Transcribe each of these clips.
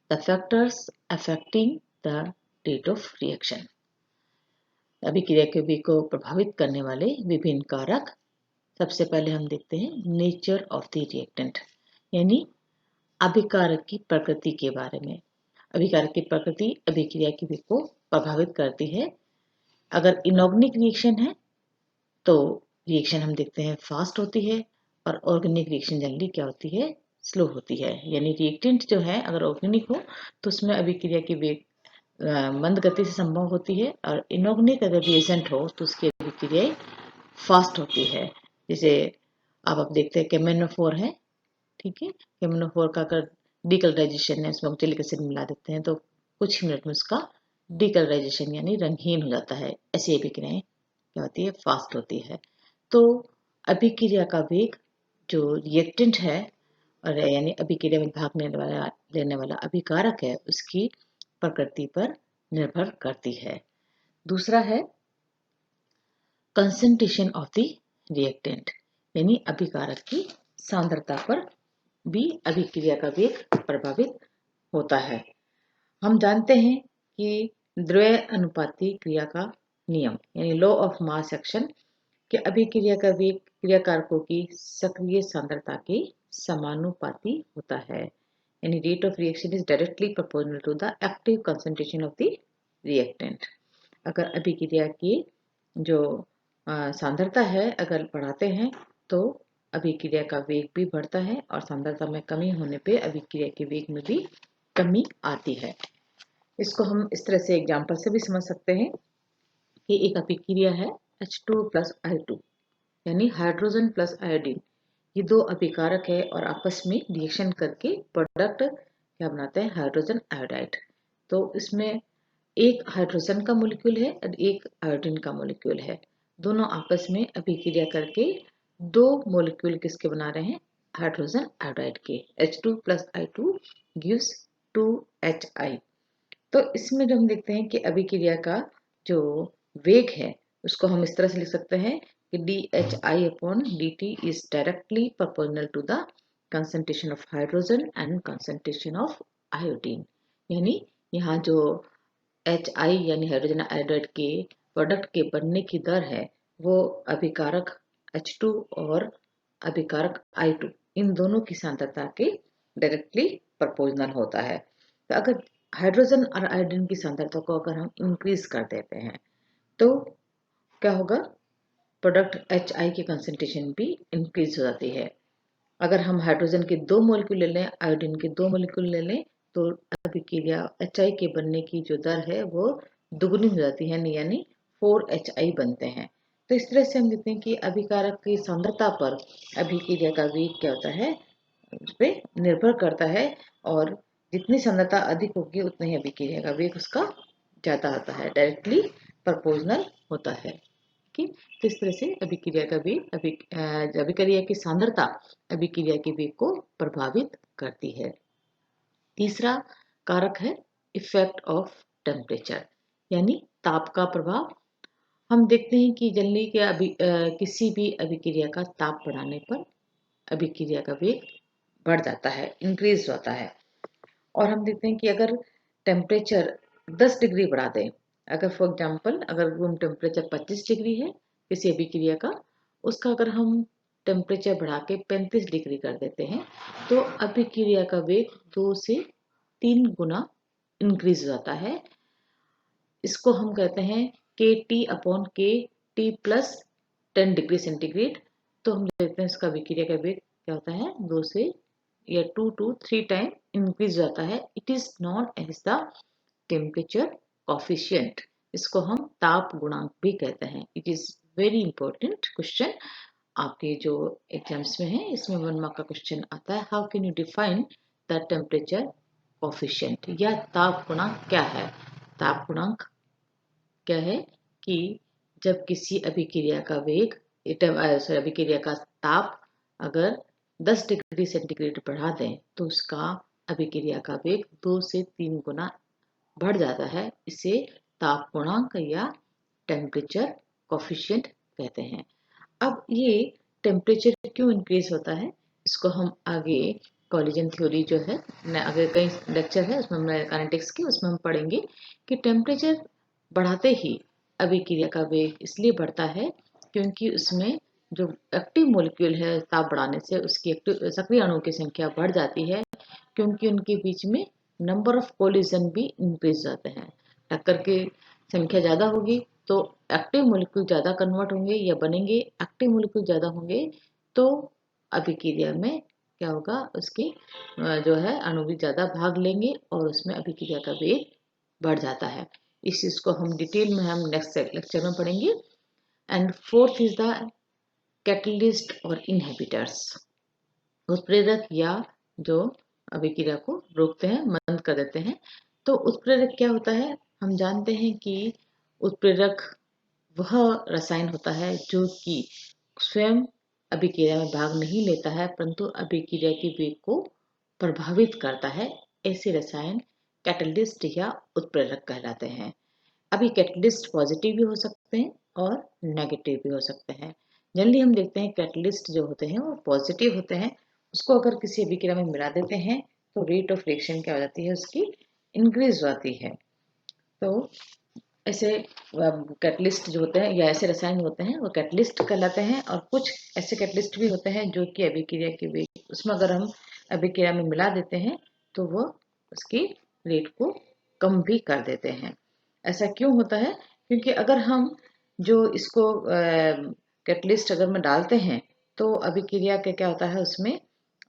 The factors affecting the rate of reaction. अभिक्रिया के वेग को प्रभावित करने वाले विभिन्न कारक। सबसे पहले हम देखते हैं नेचर ऑफ द रिएक्टेंट, यानी अभिकारक की प्रकृति के बारे में। अभिकारक की प्रकृति अभिक्रिया के वेग को प्रभावित करती है। अगर इनऑर्गेनिक रिएक्शन है तो रिएक्शन हम देखते हैं फास्ट होती है, और ऑर्गेनिक रिएक्शन जनरली क्या होती है, स्लो होती है। यानी रिएक्टेंट जो है अगर ऑर्गेनिक हो तो उसमें अभिक्रिया की वेग मंद गति से संभव होती है, और इनऑर्गेनिक अगर रिएजेंट हो तो उसकी अभिक्रियाएं फास्ट होती है। जैसे आप देखते हैं केमेनोफोर है, ठीक है, केमेनोफोर का अगर डीकलराइजेशन है, उसमें ऑक्जेलिक एसिड मिला देते हैं तो कुछ मिनट में उसका डीकलराइजेशन यानी रंगहीन हो जाता है। ऐसी अभिक्रियाएं क्या होती है, फास्ट होती है। तो अभिक्रिया का वेग जो रिएक्टेंट है और यानी अभिक्रिया में भाग लेने वाला अभिकारक है उसकी प्रकृति पर निर्भर करती है। दूसरा है कंसंट्रेशन ऑफ द रिएक्टेंट, यानी अभिकारक की सांद्रता पर भी अभिक्रिया का वेग प्रभावित होता है। हम जानते हैं कि द्रव्य अनुपाती क्रिया का नियम यानी लॉ ऑफ मास एक्शन कि अभिक्रिया का वेग क्रियाकारकों की सक्रिय सांद्रता के समानुपाती होता है। यानी rate of reaction is directly proportional to the active concentration of the reactant. अगर अभिक्रिया की जो सांद्रता है अगर बढ़ाते हैं तो अभिक्रिया का वेग भी बढ़ता है, और सांद्रता में कमी होने पे अभिक्रिया के वेग में भी कमी आती है। इसको हम इस तरह से एग्जांपल से भी समझ सकते हैं कि एक अभिक्रिया है H2 प्लस I2 यानी हाइड्रोजन प्लस आयोडीन, ये दो अभिकारक है और आपस में रिएक्शन करके प्रोडक्ट क्या बनाते हैं, हाइड्रोजन आयोडाइड। तो इसमें एक हाइड्रोजन का मॉलिक्यूल है और एक आयोडीन का मॉलिक्यूल है। दोनों आपस में अभिक्रिया करके दो मॉलिक्यूल किसके बना रहे हैं, हाइड्रोजन आयोडाइड के। H2 plus I2 gives 2HI। तो इसमें जो हम देखते हैं कि अभिक्रिया का जो वेग है उसको हम इस तरह से लिख सकते हैं कि dHi/dt is directly proportional to the concentration of hydrogen and concentration of iodine। यानी यहाँ जो HI यानी हाइड्रोजन आयोडाइड के प्रोडक्ट के बनने की दर है वो अभिकारक H2 और अभिकारक I2 इन दोनों की सांद्रता के डायरेक्टली प्रोपोर्शनल होता है। तो अगर हाइड्रोजन और आयोडीन की सांद्रता को अगर हम इंक्रीज कर देते हैं तो क्या होगा, प्रोडक्ट HI की कंसंट्रेशन भी इंक्रीज हो जाती है। अगर हम हाइड्रोजन के दो मॉलिक्यूल ले लें, आयोडीन के दो मॉलिक्यूल ले लें तो अभिक्रिया HI के बनने की जो दर है वो दुगनी हो जाती है, यानी 4HI बनते हैं। तो इस तरह से हम देखते हैं कि अभिकारक की सांद्रता पर अभिक्रिया का वेग क्या होता है, उस पर निर्भर करता है, और जितनी सांद्रता अधिक होगी उतना ही अभिक्रिया का वेग उसका ज्यादा होता है, डायरेक्टली प्रोपोर्शनल होता है। ठीक, तो इस तरह से अभिक्रिया का वेग अभिक्रिया की सांद्रता अभिक्रिया के वेग को प्रभावित करती है। तीसरा कारक है इफेक्ट ऑफ टेम्परेचर, यानी ताप का प्रभाव। हम देखते हैं कि जनरली किसी भी अभिक्रिया का ताप बढ़ाने पर अभिक्रिया का वेग बढ़ जाता है, इंक्रीज होता है। और हम देखते हैं कि अगर टेम्परेचर 10 डिग्री बढ़ा दें, अगर फॉर एग्जांपल अगर रूम टेम्परेचर 25 डिग्री है किसी अभिक्रिया का, उसका अगर हम टेम्परेचर बढ़ा के 35 डिग्री कर देते हैं तो अभिक्रिया का वेग 2 से 3 गुना इंक्रीज हो जाता है। इसको हम कहते हैं KT/KT प्लस 10 डिग्री सेंटीग्रेड। तो हम देखते हैं इसका अभिक्रिया का वेग क्या होता है, 2 से या 2 to 3 टाइम इंक्रीज जाता है। It is known as the temperature coefficient. इसको हम ताप गुणांक भी कहते हैं। It is very important question आपके जो एग्जाम्स में है, इसमें 1 मार्क का क्वेश्चन आता है, how can you define the temperature coefficient, या ताप गुणांक क्या है। ताप गुणांक क्या है कि जब किसी अभिक्रिया का वेग अभिक्रिया का ताप अगर 10 डिग्री सेंटीग्रेड बढ़ा दें तो उसका अभिक्रिया का वेग 2 से 3 गुना बढ़ जाता है। इसे ताप गुणांक या टेम्परेचर कोफिशिएंट कहते हैं। अब ये टेम्परेचर क्यों इंक्रीज होता है इसको हम आगे कॉलिजन थ्योरी जो है आगे कई लेक्चर है उसमें काइनेटिक्स की, उसमें हम पढ़ेंगे कि टेम्परेचर बढ़ाते ही अभिक्रिया का वेग इसलिए बढ़ता है क्योंकि उसमें जो एक्टिव मॉलिक्यूल है ताप बढ़ाने से उसकी सक्रिय अणुओं की संख्या बढ़ जाती है, क्योंकि उनके बीच में नंबर ऑफ कोलिजन भी इंक्रीज जाते हैं। टक्कर की संख्या ज़्यादा होगी तो एक्टिव मॉलिक्यूल ज़्यादा कन्वर्ट होंगे या बनेंगे, एक्टिव मॉलिक्यूल ज़्यादा होंगे तो अभिक्रिया में क्या होगा, उसकी जो है अणु भी ज़्यादा भाग लेंगे और उसमें अभिक्रिया का वेग बढ़ जाता है। इस चीज़ को हम डिटेल में हम नेक्स्ट लेक्चर में पढ़ेंगे। And fourth is the catalyst और इनहिबिटर्स, उत्प्रेरक या जो अभिक्रिया को रोकते हैं, मंद कर देते हैं। तो उत्प्रेरक क्या होता है, हम जानते हैं कि उत्प्रेरक वह रसायन होता है जो कि स्वयं अभिक्रिया में भाग नहीं लेता है परंतु अभिक्रिया के वेग को प्रभावित करता है। ऐसे रसायन कैटलिस्ट या उत्प्रेरक कहलाते हैं। अभी कैटलिस्ट पॉजिटिव भी हो सकते हैं और नेगेटिव भी हो सकते हैं। जनरली हम देखते हैं कैटलिस्ट जो होते हैं वो पॉजिटिव होते हैं, उसको अगर किसी अभिक्रिया में मिला देते हैं तो रेट ऑफ रिएक्शन क्या हो जाती है, उसकी इंक्रीज हो जाती है। तो ऐसे कैटलिस्ट जो होते हैं या ऐसे रसायन होते हैं वो कैटलिस्ट कहलाते हैं, और कुछ ऐसे कैटलिस्ट भी होते हैं जो कि अभिक्रिया के वेग उसमें अगर हम अभिक्रिया में मिला देते हैं तो वो उसकी रेट को कम भी कर देते हैं। ऐसा क्यों होता है, क्योंकि अगर हम जो इसको कैटलिस्ट अगर में डालते हैं तो अभिक्रिया के क्या होता है, उसमें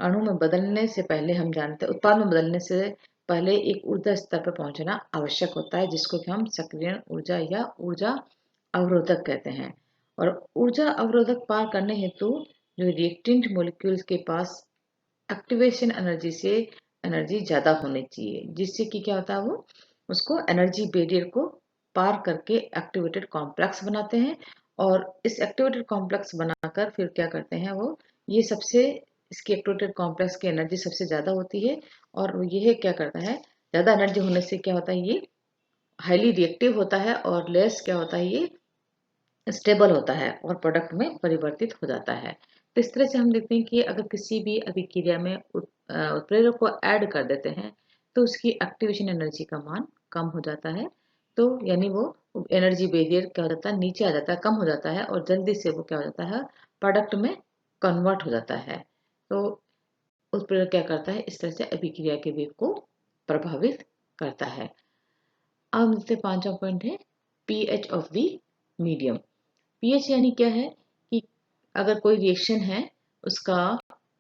अणु में बदलने से पहले हम जानते हैं उत्पाद में बदलने से पहले एक ऊर्जा स्तर पर पहुंचना आवश्यक होता है, जिसको कि हम सक्रियण ऊर्जा या ऊर्जा अवरोधक कहते हैं। और ऊर्जा अवरोधक पार करने हेतु जो रिएक्टेंट मॉलिक्यूल्स के पास एक्टिवेशन एनर्जी से एनर्जी ज़्यादा होनी चाहिए, जिससे कि क्या होता है, वो उसको एनर्जी बैरियर को पार करके एक्टिवेटेड कॉम्प्लेक्स बनाते हैं। और इस एक्टिवेटेड कॉम्प्लेक्स बनाकर फिर क्या करते हैं, वो ये सबसे इसकी एक्टिवेटेड कॉम्प्लेक्स की एनर्जी सबसे ज़्यादा होती है, और यह क्या करता है, ज़्यादा एनर्जी होने से क्या होता है, ये हाईली रिएक्टिव होता है, और लेस क्या होता है, ये स्टेबल होता है और प्रोडक्ट में परिवर्तित हो जाता है। तो इस तरह से हम देखते हैं कि अगर किसी भी अभिक्रिया में उत्प्रेरक को ऐड कर देते हैं तो उसकी एक्टिवेशन एनर्जी का मान कम हो जाता है। तो यानी वो एनर्जी बैरियर क्या हो जाता है, नीचे आ जाता है, कम हो जाता है, और जल्दी से वो क्या हो जाता है, प्रोडक्ट में कन्वर्ट हो जाता है। तो उत्प्रेरक क्या करता है, इस तरह से अभिक्रिया के वेग को प्रभावित करता है। अब देखते हैं पांचवा पॉइंट है pH of the medium. PH यानी क्या है कि अगर कोई रिएक्शन है उसका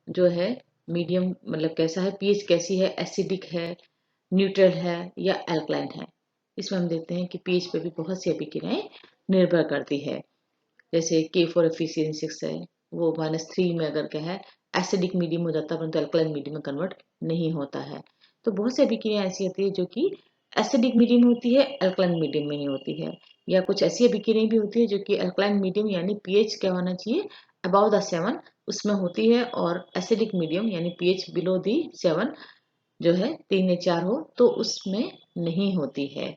जो है मीडियम मतलब कैसा है, पीएच कैसी है, एसिडिक है, न्यूट्रल है या एल्कलाइन है। इसमें हम देखते हैं कि पीएच पे भी बहुत सी अभिक्रियाएं निर्भर करती है। जैसे K4 है, वो -3 में अगर क्या है एसिडिक मीडियम हो जाता है परंतु अल्कलाइन मीडियम में कन्वर्ट नहीं होता है। तो बहुत सी अभिक्रियाएं ऐसी होती है जो कि एसिडिक मीडियम में होती है, अल्कलाइन मीडियम में नहीं होती है। या कुछ ऐसी अभिक्रियाएं भी होती है जो कि अल्कलाइन मीडियम यानी पीएच क्या होना चाहिए, अबाव द 7 उसमें होती है, और एसिडिक मीडियम यानी पीएच बिलो दी 7 जो है 3 या 4 हो तो उसमें नहीं होती है।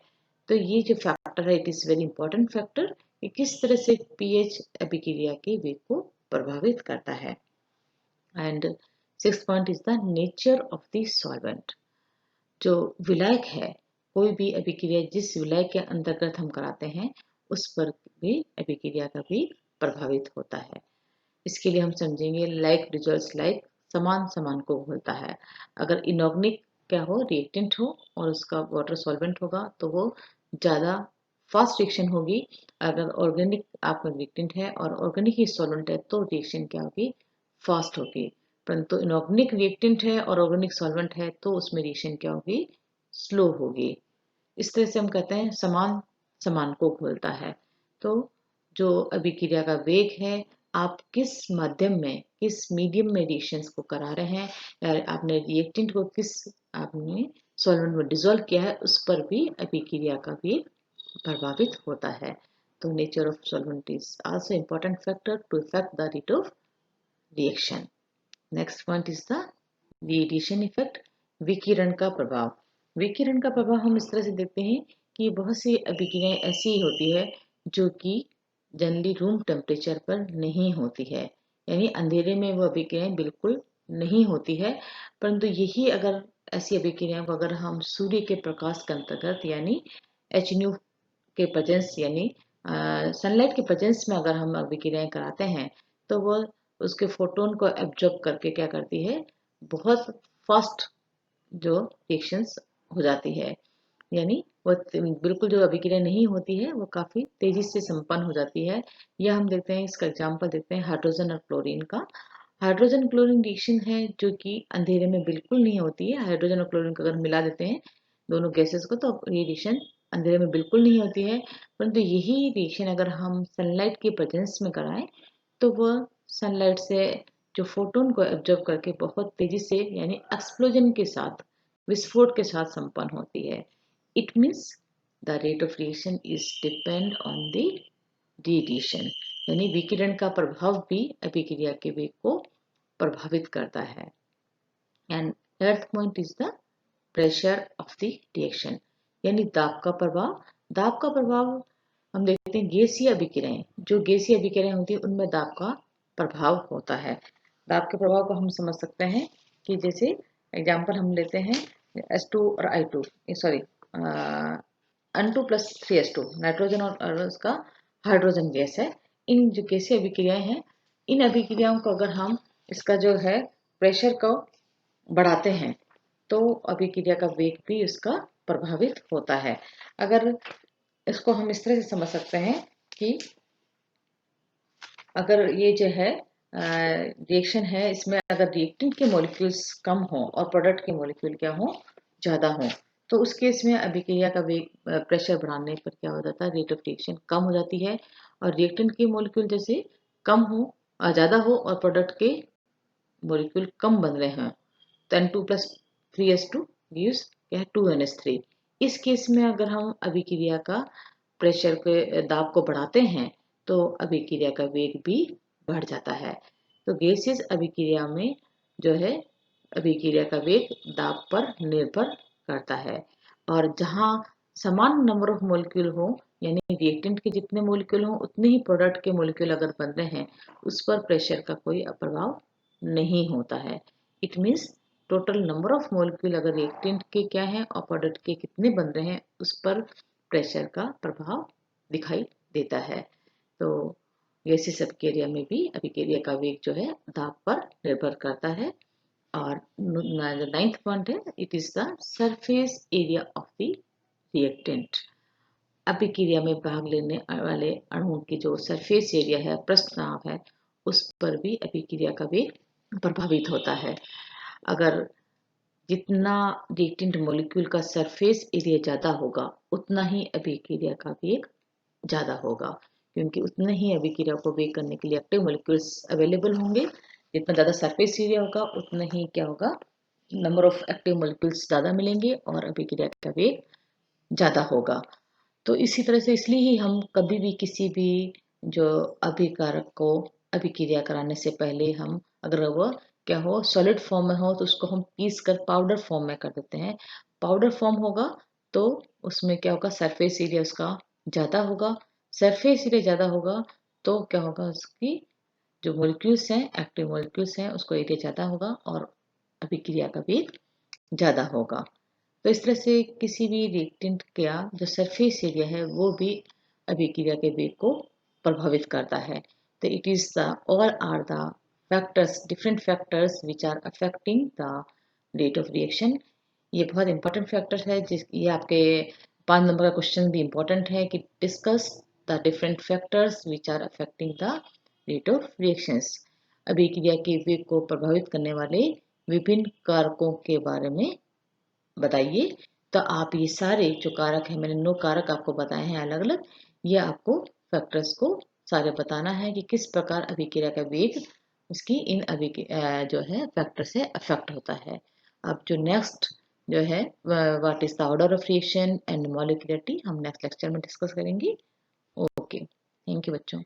तो ये जो फैक्टर है it is very important factor कि किस तरह से पीएच अभिक्रिया के वेग को प्रभावित करता है। And sixth point is the nature of the solvent. जो विलायक है, कोई भी अभिक्रिया जिस विलायक के अंतर्गत हम कराते हैं उस पर भी अभिक्रिया का भी प्रभावित होता है। इसके लिए हम समझेंगे लाइक रिजल्ट्स लाइक, समान समान को घोलता है। अगर इनऑर्गेनिक क्या हो, रिएक्टेंट हो और उसका वाटर सॉल्वेंट होगा तो वो ज़्यादा फास्ट रिएक्शन होगी। अगर ऑर्गेनिक आपका रिएक्टेंट है और ऑर्गेनिक ही सॉल्वेंट है तो रिएक्शन क्या होगी, फास्ट होगी। परंतु इनऑर्गेनिक रिएक्टेंट है और ऑर्गेनिक सॉल्वेंट है तो उसमें रिएक्शन क्या होगी, स्लो होगी। इस तरह से हम कहते हैं समान समान को घोलता है। तो जो अभिक्रिया का वेग है, आप किस माध्यम में किस मीडियम में रिएक्शंस को करा रहे हैं या आपने रिएक्टेंट को किस आपने सॉल्वेंट में डिसॉल्व किया है उस पर भी अभिक्रिया का वेग प्रभावित होता है। तो nature of solvent is also important factor to effect the rate of reaction. Next point is the radiation effect, विकिरण का प्रभाव। विकिरण का प्रभाव हम इस तरह से देखते हैं कि बहुत सी अभिक्रियाएं ऐसी होती है जो कि जनरली रूम टेम्परेचर पर नहीं होती है, यानी अंधेरे में वो अभिक्रियाएं बिल्कुल नहीं होती है, परंतु यही अगर ऐसी अभिक्रियाओं को अगर हम सूर्य के प्रकाश के अंतर्गत यानी HNU के प्रेजेंस यानी सनलाइट के प्रेजेंस में अगर हम अभिक्रियाएं कराते हैं तो वह उसके फोटोन को एब्जॉर्ब करके क्या करती है, बहुत फास्ट जो रिएक्शंस हो जाती है, यानी वो बिल्कुल जो अभिक्रिया नहीं होती है वो काफ़ी तेजी से संपन्न हो जाती है। यह हम देखते हैं, इसका एग्जाम्पल देखते हैं हाइड्रोजन और क्लोरीन का। हाइड्रोजन क्लोरीन रिएक्शन है जो कि अंधेरे में बिल्कुल नहीं होती है। हाइड्रोजन और क्लोरीन को अगर मिला देते हैं दोनों गैसेस को तो ये रिएक्शन अंधेरे में बिल्कुल नहीं होती है, परंतु यही रिएक्शन अगर हम सनलाइट की प्रेजेंस में कराएं तो वह सनलाइट से जो फोटोन को एब्जॉर्ब करके बहुत तेजी से यानी एक्सप्लोजन के साथ, विस्फोट के साथ संपन्न होती है। It means the rate of reaction is depend on the radiation, यानी विकिरण का प्रभाव भी अभिक्रिया के वेग को प्रभावित करता है। And eighth point is the pressure of the reaction, यानी दाब का प्रभाव। दाब का प्रभाव हम देखते हैं गैसीय अभिक्रियाएं, जो गैसीय अभिक्रियाएं होती है उनमें दाब का प्रभाव होता है। दाब के प्रभाव को हम समझ सकते हैं कि जैसे एग्जाम्पल हम लेते हैं S2 और I2 sorry N2 plus 3S2 nitrogen और उसका हाइड्रोजन गैस है। इन जो गैसीय अभिक्रियाएं हैं, इन अभिक्रियाओं को अगर हम इसका जो है प्रेशर को बढ़ाते हैं तो अभिक्रिया का वेग भी इसका प्रभावित होता है। अगर इसको हम इस तरह से समझ सकते हैं कि अगर ये जो है रिएक्शन है, इसमें अगर रिएक्टेंट के मॉलिक्यूल्स कम हो और प्रोडक्ट के मॉलिक्यूल क्या हो, ज़्यादा हो, तो उस केस में अभिक्रिया का वेग प्रेशर बढ़ाने पर क्या हो जाता है, रेट ऑफ रिएक्शन कम हो जाती है। और रिएक्टेंट के मॉलिक्यूल जैसे कम हो ज़्यादा हो और प्रोडक्ट के मॉलिक्यूल कम बन रहे हैं तो N2 plus 3S2 gives 2NH3। इस केस में अगर हम अभिक्रिया का प्रेशर के दाब को बढ़ाते हैं तो अभिक्रिया का वेग भी बढ़ जाता है। तो गैसियस अभिक्रिया में जो है अभिक्रिया का वेग दाब पर निर्भर करता है। और जहाँ समान नंबर ऑफ मोलिक्यूल हो, यानी रिएक्टेंट के जितने मोलिक्यूल हो उतने ही प्रोडक्ट के मोलिक्यूल अगर बन रहे हैं, उस पर प्रेशर का कोई प्रभाव नहीं होता है। It means total number of molecule अगर रिएक्टेंट के क्या है और प्रोडक्ट के कितने बन रहे हैं उस पर प्रेशर का प्रभाव दिखाई देता है। तो गैसीय अभिक्रिया में भी अभिक्रिया का वेग जो है दाब पर निर्भर करता है। और नाइन्थ पॉइंट है, it is the surface area of the reactant. अभिक्रिया में भाग लेने वाले अणुओं की जो सरफेस एरिया है, पृष्ठ तनाव है, उस पर भी अभिक्रिया का वेग प्रभावित होता है। अगर जितना रिएक्टेंट मॉलिक्यूल का सरफेस एरिया ज़्यादा होगा उतना ही अभिक्रिया का वेग ज़्यादा होगा, क्योंकि उतने ही अभिक्रिया को वेग करने के लिए एक्टिव मॉलिक्यूल्स अवेलेबल होंगे। जितना ज़्यादा सरफेस एरिया होगा उतना ही क्या होगा, नंबर ऑफ एक्टिव मॉलिक्यूल्स ज़्यादा मिलेंगे और अभिक्रिया का वेग ज़्यादा होगा। तो इसी तरह से इसलिए ही हम कभी भी किसी भी जो अभिकारक को अभिक्रिया कराने से पहले हम अगर वह क्या हो सॉलिड फॉर्म में हो तो उसको हम पीस कर पाउडर फॉर्म में कर देते हैं। पाउडर फॉर्म होगा तो उसमें क्या होगा, सरफेस एरिया उसका ज़्यादा होगा। सरफेस एरिया ज़्यादा होगा तो क्या होगा, उसकी जो मॉलिक्यूल्स हैं, एक्टिव मॉलिक्यूल्स हैं, उसको एरिया ज़्यादा होगा और अभिक्रिया का वेग ज़्यादा होगा। तो इस तरह से किसी भी रिएक्टेंट का जो सरफेस एरिया है वो भी अभिक्रिया के वेग को प्रभावित करता है। तो it is the all are the factors, different factors which are affecting the rate of reaction. ये बहुत इंपॉर्टेंट फैक्टर्स है, ये आपके 5 नंबर का क्वेश्चन भी इंपॉर्टेंट है कि discuss the different factors which are affecting the rate of reactions. अभिक्रिया के वेग को प्रभावित करने वाले विभिन्न कारकों के बारे में बताइए। तो आप ये सारे जो कारक हैं, मैंने 9 कारक आपको बताए हैं अलग अलग, ये आपको फैक्टर्स को सारे बताना है कि किस प्रकार अभिक्रिया का वेग उसकी इन जो है फैक्टर से अफेक्ट होता है। अब जो नेक्स्ट जो है what is the order of reaction and molecularity हम नेक्स्ट लेक्चर में डिस्कस करेंगे। ओके, थैंक यू बच्चों।